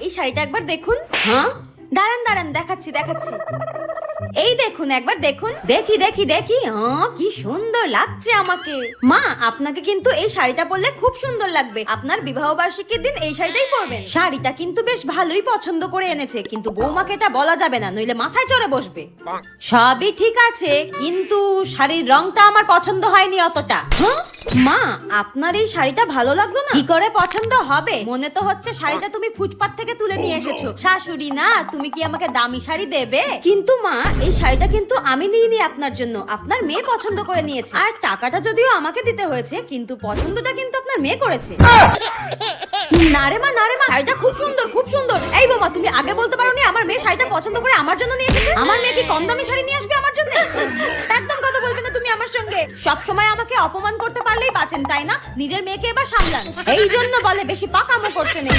এই শাড়িটা একবার দেখুন। হ্যাঁ দাঁড়ান দাঁড়ান, দেখাচ্ছি দেখাচ্ছি। এই দেখুন, একবার দেখুন। দেখি দেখি দেখি, কি সুন্দর লাগছে আমাকে। মা, আপনাকে কিন্তু এই শাড়িটা পরলে খুব সুন্দর লাগবে। আপনার বিবাহ বার্ষিকীর দিন এই শাড়িটাই পরবেন। শাড়িটা কিন্তু বেশ ভালোই পছন্দ করে এনেছে, কিন্তু বৌমাকে এটা বলা যাবে না, নইলে মাথায় চড়ে বসবে। সবই ঠিক আছে, কিন্তু শাড়ির রংটা আমার পছন্দ হয়নি অতটা। মা, আপনার এই শাড়িটা ভালো লাগলো না? কি করে পছন্দ হবে? মনে তো হচ্ছে শাড়িটা তুমি ফুটপাত থেকে তুলে নিয়ে এসেছো। শাশুড়ি না, তুমি কি আমাকে দামি শাড়ি দেবে? কিন্তু মা, এই শাড়িটা কিন্তু আমি নিইনি আপনার জন্য, আপনার মেয়ে পছন্দ করে নিয়েছে। আর টাকাটা যদিও আমাকে দিতে হয়েছে, কিন্তু পছন্দটা কিন্তু আপনার মেয়ে করেছে। না রে মা, না রে মা, শাড়িটা খুব সুন্দর, খুব সুন্দর। এই বৌমা, তুমি আগে বলতে পারোনি আমার মেয়ে শাড়িটা পছন্দ করে আমার জন্য নিয়ে এসেছে? আমার মেয়ে কি কম দামি শাড়ি নিয়ে আসবে আমার জন্য? একদম কথা বলবে না তুমি আমার সঙ্গে। সব সময় আমাকে অপমান করতে পারলেই বাঁচেন, তাই না? নিজের মেয়েকে এবার সামলান। এই জন্য বলে বেশি পাকামো করতে নেই।